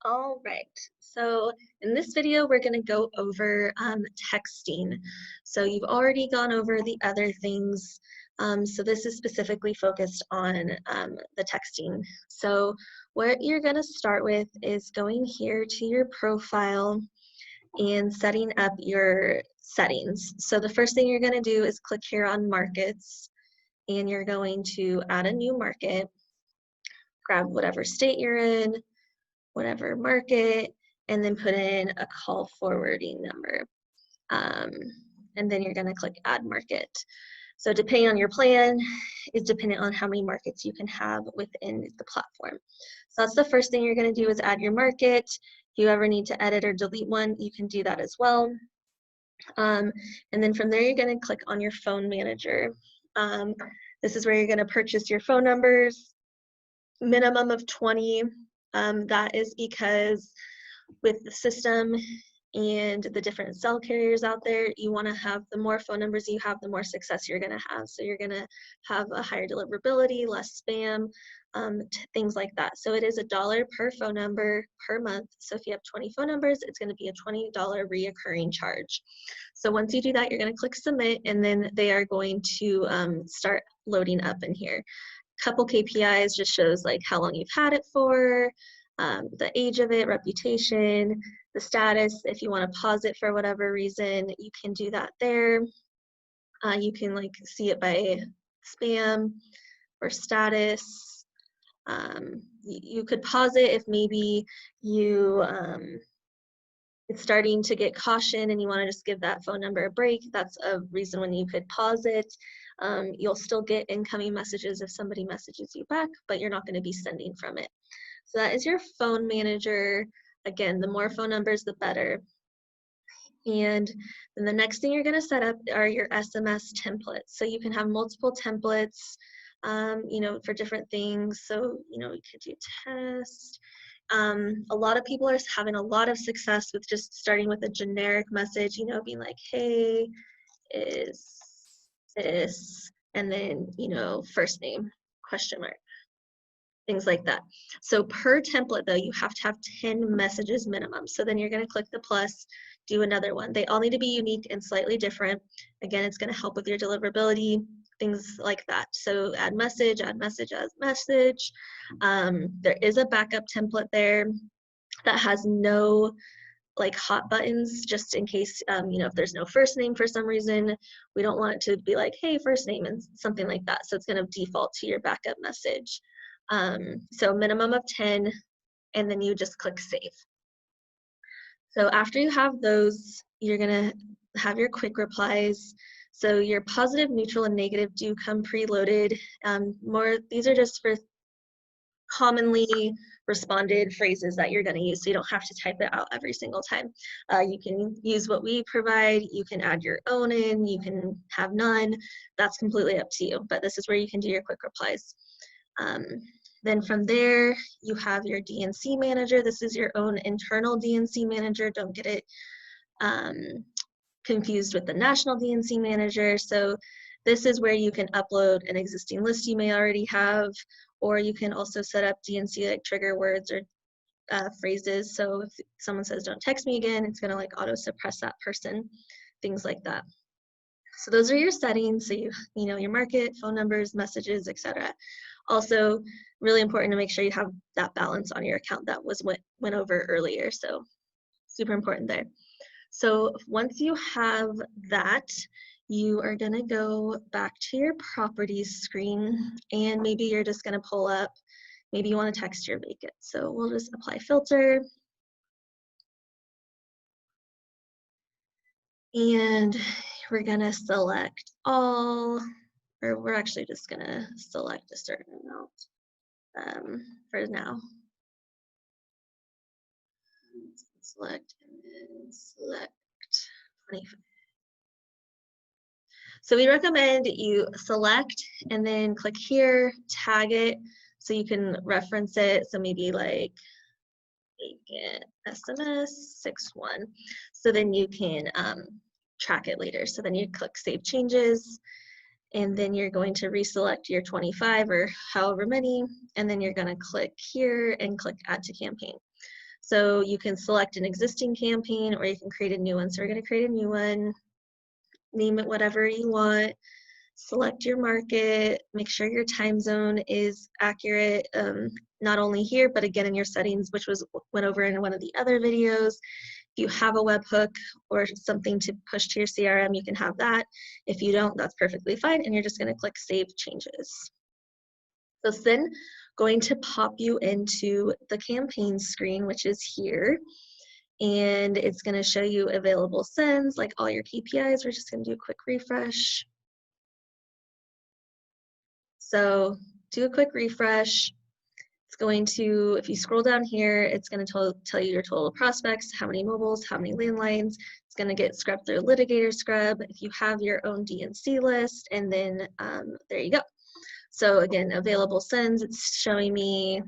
All right, so in this video, we're going to go over texting. So you've already gone over the other things. So this is specifically focused on the texting. So what you're going to start with is going here to your profile and setting up your settings. So the first thing you're going to do is click here on markets, and you're going to add a new market, grab whatever state you're in, whatever market, and then put in a call forwarding number. And then you're going to click add market. So depending on your plan is dependent on how many markets you can have within the platform. So that's the first thing you're going to do is add your market. If you ever need to edit or delete one, you can do that as well. And then from there, you're going to click on your phone manager. This is where you're going to purchase your phone numbers, minimum of 20. That is because with the system and the different cell carriers out there, you want to have the more phone numbers you have, the more success you're going to have. So you're going to have a higher deliverability, less spam, things like that. So it is $1 per phone number per month. So if you have 20 phone numbers, it's going to be a $20 reoccurring charge. So once you do that, you're going to click submit, and then they are going to start loading up in here. Couple KPIs just shows like how long you've had it for, the age of it, reputation, the status. If you want to pause it for whatever reason, you can do that there. You can like see it by spam or status. You could pause it if maybe you it's starting to get caution and you want to just give that phone number a break. That's a reason when you could pause it. You'll still get incoming messages if somebody messages you back, but you're not going to be sending from it. So that is your phone manager. Again, the more phone numbers, the better. And then the next thing you're going to set up are your SMS templates. So you can have multiple templates, for different things. So, you could do test. A lot of people are having a lot of success with just starting with a generic message, being like, hey, is this, and then, first name, question mark, things like that. So per template though, you have to have 10 messages minimum. So then you're going to click the plus, do another one. They all need to be unique and slightly different. Again, it's going to help with your deliverability, things like that. So add message, add message, add message. There is a backup template there that has no like hot buttons, just in case, if there's no first name for some reason, we don't want it to be like, hey, first name and something like that. So it's going to default to your backup message. So minimum of 10, and then you just click save. So after you have those, you're going to have your quick replies. So your positive, neutral, and negative do come preloaded. These are just for commonly responded phrases that you're going to use, so you don't have to type it out every single time. You can use what we provide, you can add your own in, you can have none. That's completely up to you, but this is where you can do your quick replies. Then from there, you have your DNC manager. This is your own internal DNC manager. Don't get it confused with the national DNC manager. So this is where you can upload an existing list you may already have, or you can also set up DNC like trigger words or phrases. So if someone says, don't text me again, it's gonna like auto suppress that person, things like that. So those are your settings. So you know your market, phone numbers, messages, etc. Also, really important to make sure you have that balance on your account that was went over earlier. So super important there. So once you have that, you are gonna go back to your properties screen, and maybe you're just gonna pull up, maybe you wanna text your vacant. So we'll just apply filter. And we're gonna select all, or we're actually just gonna select a certain amount for now. Select and then select 25. So we recommend you select and then click here, tag it so you can reference it. So maybe like vacant SMS 61. So then you can track it later. So then you click save changes, and then you're going to reselect your 25 or however many, and then you're going to click here and click add to campaign. So you can select an existing campaign or you can create a new one. So we're going to create a new one, name it whatever you want, select your market, make sure your time zone is accurate, not only here, but again in your settings, which went over in one of the other videos. If you have a webhook or something to push to your CRM, you can have that. If you don't, that's perfectly fine, and you're just going to click Save Changes. So it's then going to pop you into the campaign screen, which is here, and it's going to show you available sends, like all your KPIs. We're just going to do a quick refresh. So do a quick refresh. It's going to, if you scroll down here, it's going to tell you your total prospects, how many mobiles, how many landlines. It's going to get scrubbed through litigator scrub if you have your own DNC list, and then there you go. So again, available sends, it's showing me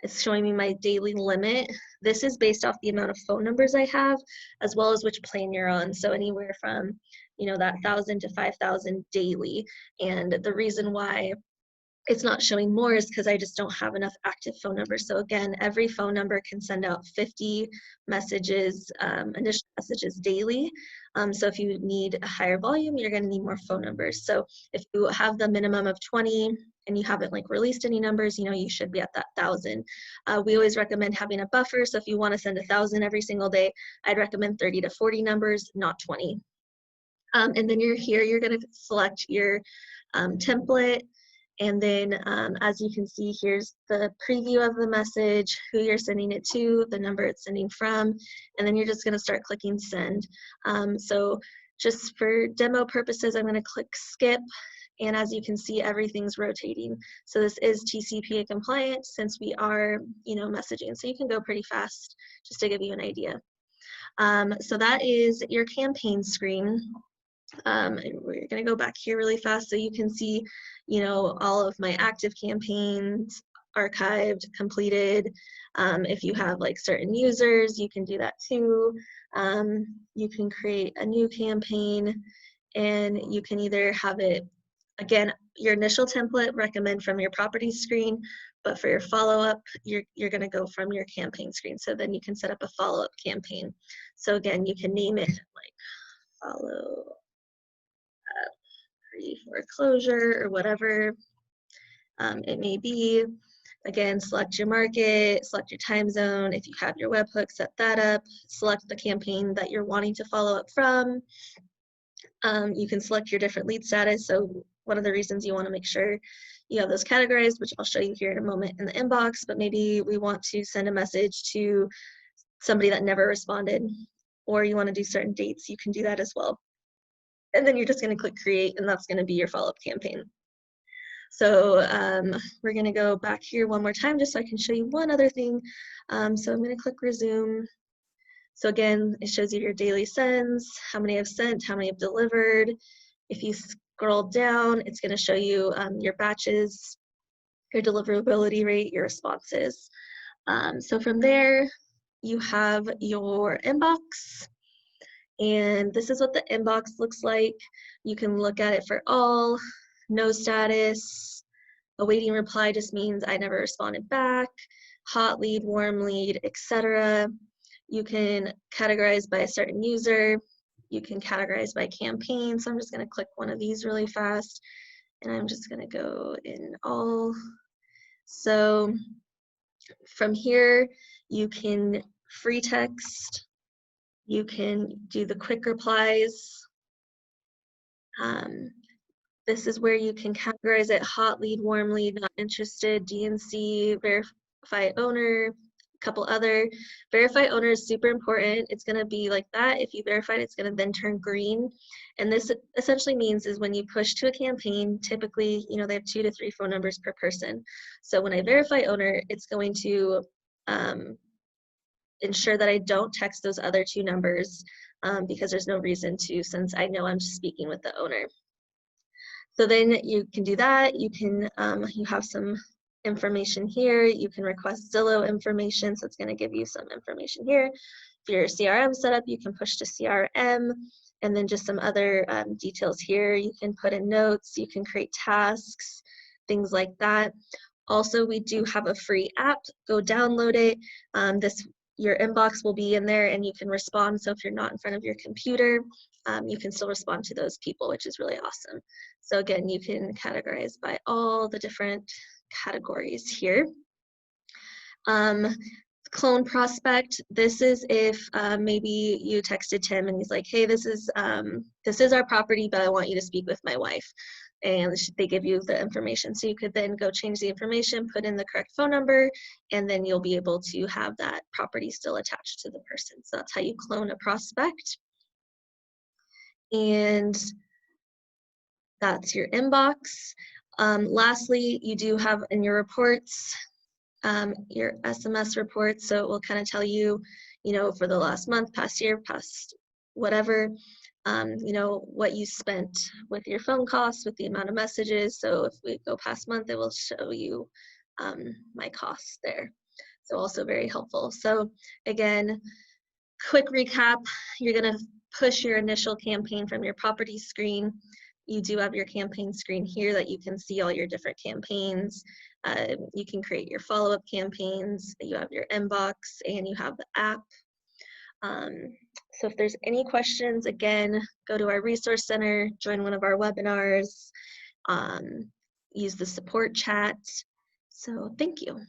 my daily limit. This is based off the amount of phone numbers I have, as well as which plan you're on. So anywhere from, that 1,000 to 5,000 daily. And the reason why it's not showing more is because I just don't have enough active phone numbers. So again, every phone number can send out 50 messages, initial messages daily. So if you need a higher volume, you're going to need more phone numbers. So if you have the minimum of 20 and you haven't released any numbers, you should be at that 1,000. We always recommend having a buffer. So if you want to send 1,000 every single day, I'd recommend 30 to 40 numbers, not 20. And then you're going to select your template. And then as you can see, here's the preview of the message, who you're sending it to, the number it's sending from, and then you're just going to start clicking send. So just for demo purposes, I'm going to click skip. And as you can see, everything's rotating. So this is TCPA compliant since we are, messaging. So you can go pretty fast just to give you an idea. So that is your campaign screen. We're going to go back here really fast so you can see, all of my active campaigns archived, completed. If you have certain users, you can do that too. You can create a new campaign, and you can either have it, again, your initial template recommend from your property screen, but for your follow-up, you're going to go from your campaign screen. So then you can set up a follow-up campaign. So again, you can name it follow pre-foreclosure or whatever it may be. Again, select your market, select your time zone. If you have your webhook, set that up. Select the campaign that you're wanting to follow up from. You can select your different lead status. So one of the reasons you want to make sure you have those categorized, which I'll show you here in a moment in the inbox, but maybe we want to send a message to somebody that never responded, or you want to do certain dates, you can do that as well. And then you're just going to click create, and that's going to be your follow-up campaign. So we're going to go back here one more time just so I can show you one other thing. So I'm going to click resume. So again, it shows you your daily sends, how many I've sent, how many I've delivered. If you scroll down, it's going to show you your batches, your deliverability rate, your responses. So from there, you have your inbox. And this is what the inbox looks like. You can look at it for all, no status, awaiting reply just means I never responded back, hot lead, warm lead, etc. You can categorize by a certain user. You can categorize by campaign. So I'm just going to click one of these really fast, and I'm just going to go in all. So from here, you can free text. You can do the quick replies. This is where you can categorize it: hot lead, warm lead, not interested, DNC, verify owner, a couple other. Verify owner is super important. It's going to be like that. If you verify it, it's going to then turn green. And this essentially means is when you push to a campaign, typically, they have 2 to 3 phone numbers per person. So when I verify owner, it's going to ensure that I don't text those other 2 numbers because there's no reason to, since I know I'm speaking with the owner. So then you can do that. You can, you have some information here. You can request Zillow information, so it's going to give you some information here. If your CRM setup, you can push to CRM, and then just some other details here. You can put in notes, you can create tasks, things like that. Also, we do have a free app. Go download it. This your inbox will be in there and you can respond. So if you're not in front of your computer, you can still respond to those people, which is really awesome. So again, you can categorize by all the different categories here. Clone prospect, this is if maybe you texted Tim and he's like, hey, this is our property, but I want you to speak with my wife. And they give you the information. So you could then go change the information, put in the correct phone number, and then you'll be able to have that property still attached to the person. So that's how you clone a prospect. And that's your inbox. Lastly, you do have in your reports, your SMS reports. So it will kind of tell you, for the last month, past year, past whatever, what you spent with your phone costs, with the amount of messages. So if we go past month, it will show you my costs there. So also very helpful. So again, quick recap, you're going to push your initial campaign from your property screen. You do have your campaign screen here that you can see all your different campaigns. You can create your follow-up campaigns. You have your inbox and you have the app. So if there's any questions, again, go to our resource center, join one of our webinars, use the support chat. So thank you.